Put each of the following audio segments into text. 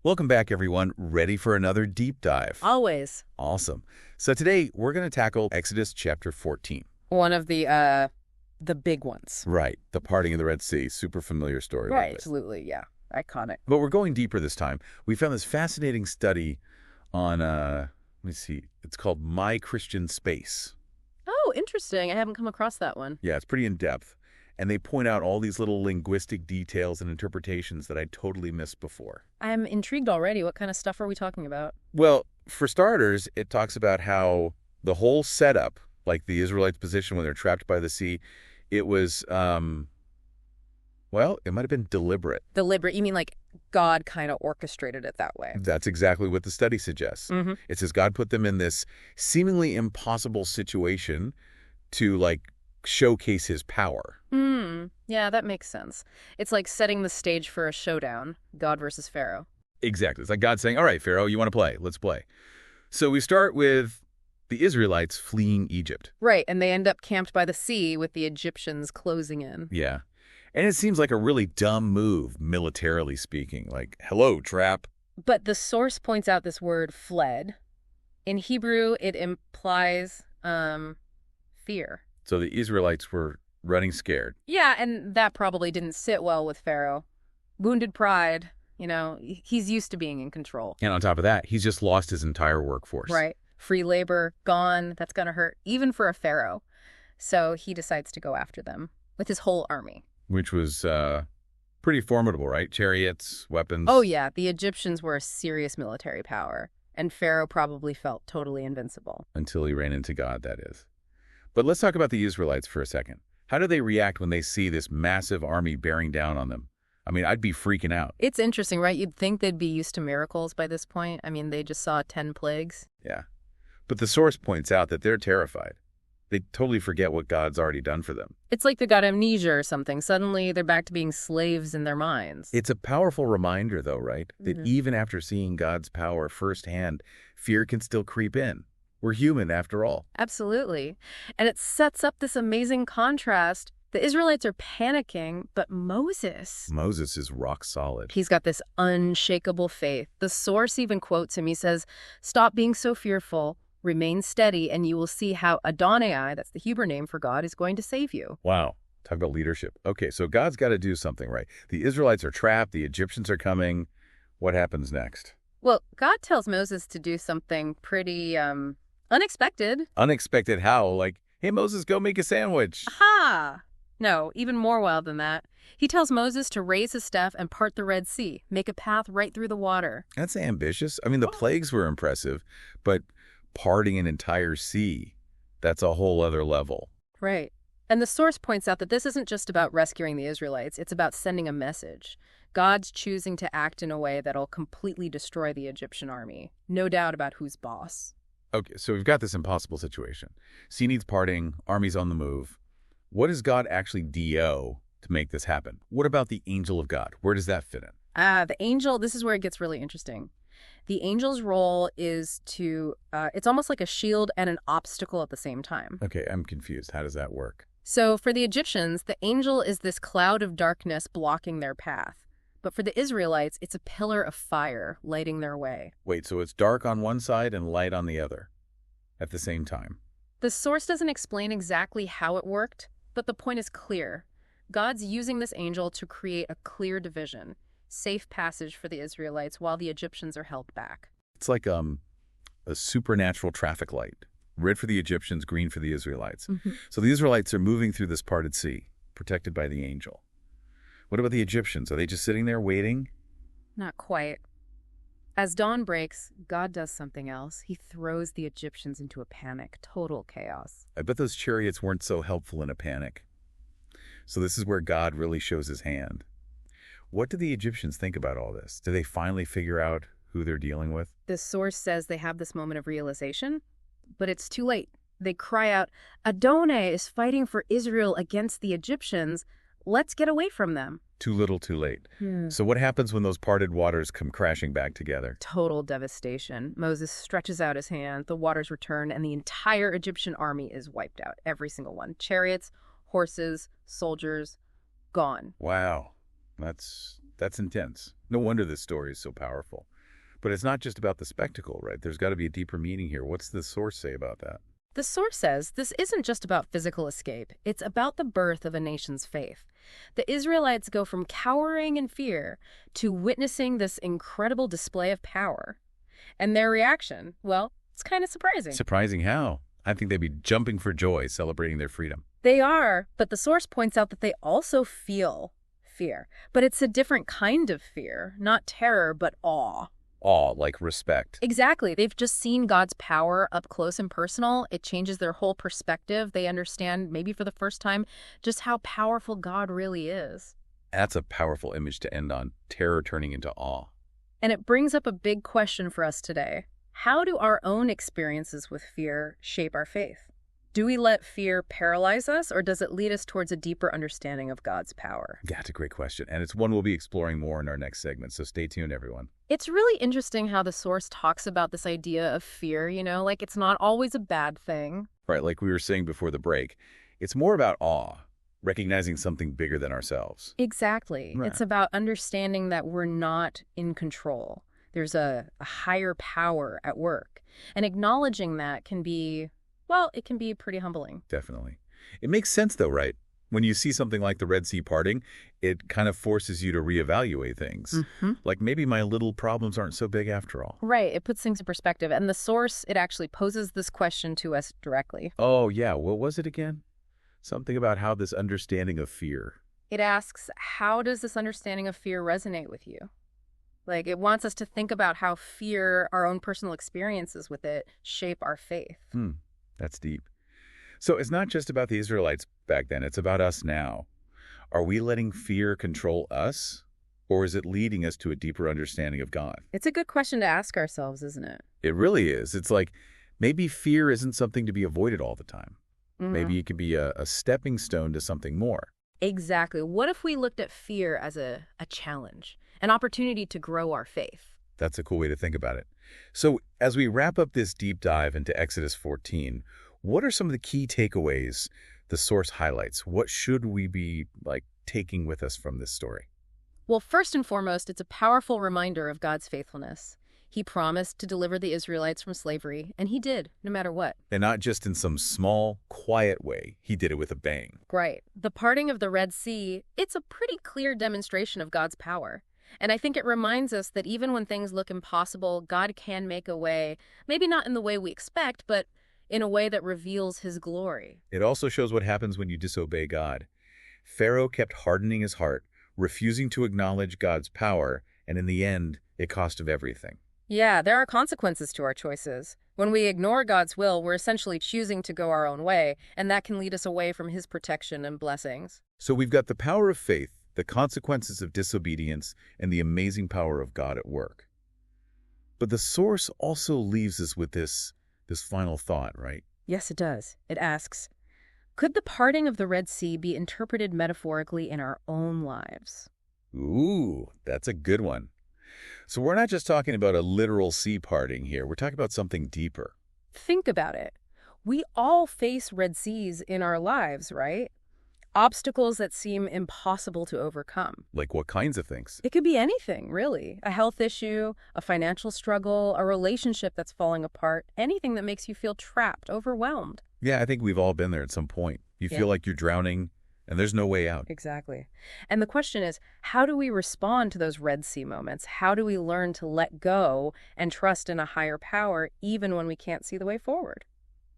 Welcome back, everyone. Ready for another deep dive? Always. Awesome. So today, we're going to tackle Exodus chapter 14. One of the big ones. Right. The parting of the Red Sea. Super familiar story. Right. Like this. Absolutely. Yeah. Iconic. But we're going deeper this time. We found this fascinating study on, let me see, it's called My Christian Space. Oh, interesting. I haven't come across that one. Yeah, it's pretty in-depth. And they point out all these little linguistic details and interpretations that I totally missed before. I'm intrigued already. What kind of stuff are we talking about? Well, for starters, it talks about how the whole setup, like the Israelites' position when they're trapped by the sea, it was, well, it might have been deliberate. Deliberate. You mean like God kind of orchestrated it that way? That's exactly what the study suggests. Mm-hmm. It says God put them in this seemingly impossible situation to, like, showcase his power. Yeah, that makes sense. It's like setting the stage for a showdown, God versus Pharaoh. Exactly. It's like God saying, all right, Pharaoh, you want to play? Let's play. So we start with the Israelites fleeing Egypt. Right, and they end up camped by the sea with the Egyptians closing in. Yeah. And it seems like a really dumb move, militarily speaking. Like, hello, trap. But the source points out this word fled. In Hebrew, it implies fear. So the Israelites were running scared. Yeah, and that probably didn't sit well with Pharaoh. Wounded pride, he's used to being in control. And on top of that, he's just lost his entire workforce. Right. Free labor, gone. That's going to hurt, even for a pharaoh. So he decides to go after them with his whole army. Which was pretty formidable, right? Chariots, weapons. Oh, yeah. The Egyptians were a serious military power, and Pharaoh probably felt totally invincible. Until he ran into God, that is. But let's talk about the Israelites for a second. How do they react when they see this massive army bearing down on them? I mean, I'd be freaking out. It's interesting, right? You'd think they'd be used to miracles by this point. I mean, they just saw 10 plagues. Yeah. But the source points out that they're terrified. They totally forget what God's already done for them. It's like they got amnesia or something. Suddenly, they're back to being slaves in their minds. It's a powerful reminder, though, right? That even after seeing God's power firsthand, fear can still creep in. We're human, after all. Absolutely. And it sets up this amazing contrast. The Israelites are panicking, but Moses is rock solid. He's got this unshakable faith. The source even quotes him. He says, "Stop being so fearful, remain steady, and you will see how Adonai," that's the Hebrew name for God, "is going to save you." Wow. Talk about leadership. Okay, so God's got to do something, right? The Israelites are trapped. The Egyptians are coming. What happens next? Well, God tells Moses to do something pretty unexpected. Unexpected how? Like, hey, Moses, go make a sandwich. Aha! No, even more wild than that. He tells Moses to raise his staff and part the Red Sea, make a path right through the water. That's ambitious. I mean, the plagues were impressive, but parting an entire sea, that's a whole other level. Right. And the source points out that this isn't just about rescuing the Israelites, it's about sending a message. God's choosing to act in a way that'll completely destroy the Egyptian army. No doubt about who's boss. Okay, so we've got this impossible situation. Sea needs parting, army's on the move. What does God actually do to make this happen? What about the angel of God? Where does that fit in? The angel, this is where it gets really interesting. The angel's role is to, it's almost like a shield and an obstacle at the same time. Okay, I'm confused. How does that work? So for the Egyptians, the angel is this cloud of darkness blocking their path. But for the Israelites, it's a pillar of fire lighting their way. Wait, so it's dark on one side and light on the other at the same time? The source doesn't explain exactly how it worked, but the point is clear. God's using this angel to create a clear division, safe passage for the Israelites while the Egyptians are held back. It's like a supernatural traffic light. Red for the Egyptians, green for the Israelites. So the Israelites are moving through this parted sea, protected by the angel. What about the Egyptians? Are they just sitting there waiting? Not quite. As dawn breaks, God does something else. He throws the Egyptians into a panic, total chaos. I bet those chariots weren't so helpful in a panic. So this is where God really shows his hand. What do the Egyptians think about all this? Do they finally figure out who they're dealing with? The source says they have this moment of realization, but it's too late. They cry out, "Adonai is fighting for Israel against the Egyptians. Let's get away from them." Too little, too late. So what happens when those parted waters come crashing back together? Total devastation. Moses stretches out his hand, the waters return, and the entire Egyptian army is wiped out. Every single one. Chariots, horses, soldiers, gone. Wow. That's intense. No wonder this story is so powerful. But it's not just about the spectacle, right? There's got to be a deeper meaning here. What's the source say about that? The source says this isn't just about physical escape. It's about the birth of a nation's faith. The Israelites go from cowering in fear to witnessing this incredible display of power. And their reaction, well, it's kind of surprising. Surprising how? I think they'd be jumping for joy, celebrating their freedom. They are, but the source points out that they also feel fear. But it's a different kind of fear, not terror, but awe. Awe, like respect. Exactly. They've just seen God's power up close and personal. It changes their whole perspective. They understand, maybe for the first time, just how powerful God really is. That's a powerful image to end on, terror turning into awe. And it brings up a big question for us today. How do our own experiences with fear shape our faith? Do we let fear paralyze us, or does it lead us towards a deeper understanding of God's power? Yeah, that's a great question. And it's one we'll be exploring more in our next segment, so stay tuned, everyone. It's really interesting how the source talks about this idea of fear, like it's not always a bad thing. Right, like we were saying before the break, it's more about awe, recognizing something bigger than ourselves. Exactly. Right. It's about understanding that we're not in control. There's a higher power at work. And acknowledging that can be, well, it can be pretty humbling. Definitely. It makes sense, though, right? When you see something like the Red Sea parting, it kind of forces you to reevaluate things. Mm-hmm. Like maybe my little problems aren't so big after all. Right. It puts things in perspective. And the source, it actually poses this question to us directly. Oh, yeah. What was it again? Something about how this understanding of fear. It asks, how does this understanding of fear resonate with you? Like, it wants us to think about how fear, our own personal experiences with it, shape our faith. That's deep. So it's not just about the Israelites back then. It's about us now. Are we letting fear control us, or is it leading us to a deeper understanding of God? It's a good question to ask ourselves, isn't it? It really is. It's like maybe fear isn't something to be avoided all the time. Mm-hmm. Maybe it can be a stepping stone to something more. Exactly. What if we looked at fear as a challenge, an opportunity to grow our faith? That's a cool way to think about it. So as we wrap up this deep dive into Exodus 14, what are some of the key takeaways the source highlights? What should we be taking with us from this story? Well, first and foremost, it's a powerful reminder of God's faithfulness. He promised to deliver the Israelites from slavery, and he did, no matter what. And not just in some small, quiet way. He did it with a bang. Right. The parting of the Red Sea, it's a pretty clear demonstration of God's power. And I think it reminds us that even when things look impossible, God can make a way, maybe not in the way we expect, but in a way that reveals his glory. It also shows what happens when you disobey God. Pharaoh kept hardening his heart, refusing to acknowledge God's power, and in the end, it cost him everything. Yeah, there are consequences to our choices. When we ignore God's will, we're essentially choosing to go our own way, and that can lead us away from his protection and blessings. So we've got the power of faith, the consequences of disobedience, and the amazing power of God at work. But the source also leaves us with this final thought, right? Yes, it does. It asks, could the parting of the Red Sea be interpreted metaphorically in our own lives? Ooh, that's a good one. So we're not just talking about a literal sea parting here. We're talking about something deeper. Think about it. We all face Red Seas in our lives, right? Obstacles that seem impossible to overcome. Like what kinds of things? It could be anything, really. A health issue, a financial struggle, a relationship that's falling apart, anything that makes you feel trapped, overwhelmed. Yeah, I think we've all been there at some point. You feel like you're drowning and there's no way out. Exactly. And the question is, how do we respond to those Red Sea moments? How do we learn to let go and trust in a higher power even when we can't see the way forward?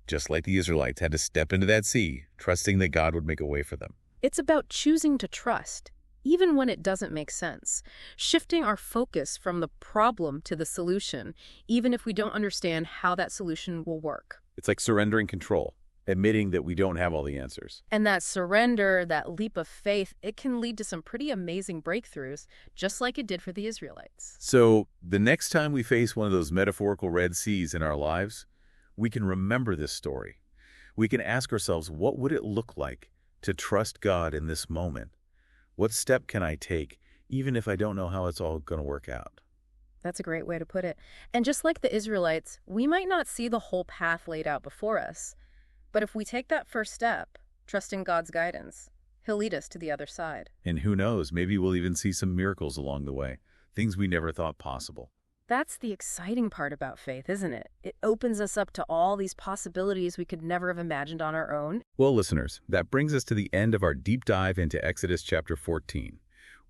Just like the Israelites had to step into that sea, trusting that God would make a way for them. It's about choosing to trust, even when it doesn't make sense. Shifting our focus from the problem to the solution, even if we don't understand how that solution will work. It's like surrendering control, admitting that we don't have all the answers. And that surrender, that leap of faith, it can lead to some pretty amazing breakthroughs, just like it did for the Israelites. So the next time we face one of those metaphorical Red Seas in our lives, we can remember this story. We can ask ourselves, what would it look like to trust God in this moment? What step can I take, even if I don't know how it's all going to work out? That's a great way to put it. And just like the Israelites, we might not see the whole path laid out before us. But if we take that first step, trusting God's guidance, he'll lead us to the other side. And who knows, maybe we'll even see some miracles along the way, things we never thought possible. That's the exciting part about faith, isn't it? It opens us up to all these possibilities we could never have imagined on our own. Well, listeners, that brings us to the end of our deep dive into Exodus chapter 14.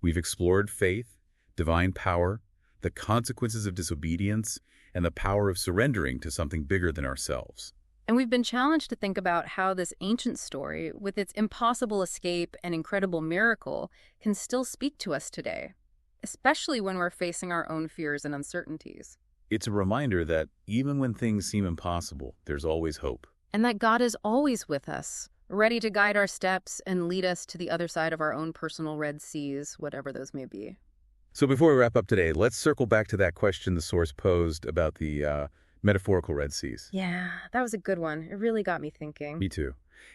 We've explored faith, divine power, the consequences of disobedience, and the power of surrendering to something bigger than ourselves. And we've been challenged to think about how this ancient story, with its impossible escape and incredible miracle, can still speak to us today, especially when we're facing our own fears and uncertainties. It's a reminder that even when things seem impossible, there's always hope. And that God is always with us, ready to guide our steps and lead us to the other side of our own personal Red Seas, whatever those may be. So before we wrap up today, let's circle back to that question the source posed about the metaphorical Red Seas. Yeah, that was a good one. It really got me thinking. Me too.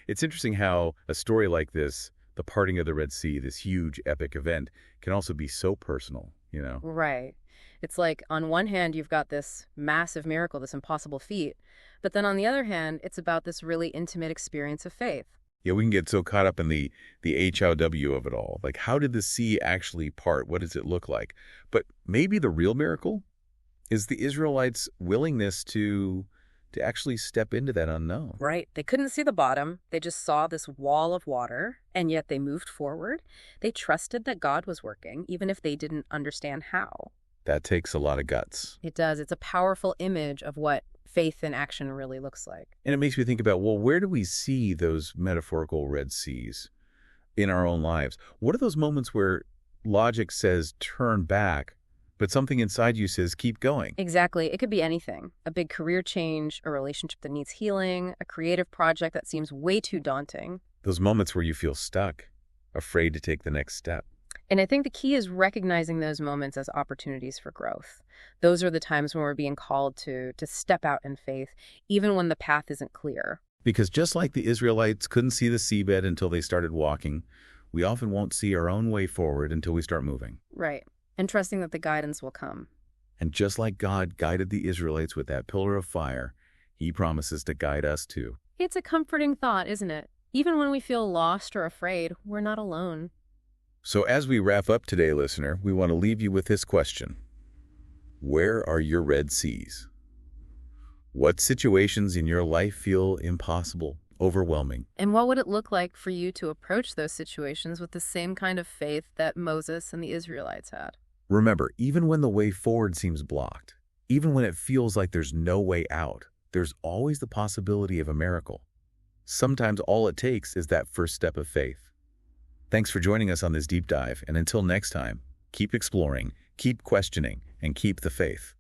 It's interesting how a story like this, the parting of the Red Sea, this huge epic event, can also be so personal, you know? Right. It's like, on one hand, you've got this massive miracle, this impossible feat, but then on the other hand, it's about this really intimate experience of faith. Yeah, we can get so caught up in the HOW of it all. Like, how did the sea actually part? What does it look like? But maybe the real miracle is the Israelites' willingness to actually step into that unknown. Right. They couldn't see the bottom. They just saw this wall of water, and yet they moved forward. They trusted that God was working, even if they didn't understand how. That takes a lot of guts. It does. It's a powerful image of what faith in action really looks like. And it makes me think about, well, where do we see those metaphorical Red Seas in our own lives? What are those moments where logic says turn back, but something inside you says keep going? Exactly. It could be anything. A big career change, a relationship that needs healing, a creative project that seems way too daunting. Those moments where you feel stuck, afraid to take the next step. And I think the key is recognizing those moments as opportunities for growth. Those are the times when we're being called to step out in faith, even when the path isn't clear. Because just like the Israelites couldn't see the seabed until they started walking, we often won't see our own way forward until we start moving. Right. And trusting that the guidance will come. And just like God guided the Israelites with that pillar of fire, He promises to guide us too. It's a comforting thought, isn't it? Even when we feel lost or afraid, we're not alone. So as we wrap up today, listener, we want to leave you with this question. Where are your Red Seas? What situations in your life feel impossible, overwhelming? And what would it look like for you to approach those situations with the same kind of faith that Moses and the Israelites had? Remember, even when the way forward seems blocked, even when it feels like there's no way out, there's always the possibility of a miracle. Sometimes all it takes is that first step of faith. Thanks for joining us on this deep dive, and until next time, keep exploring, keep questioning, and keep the faith.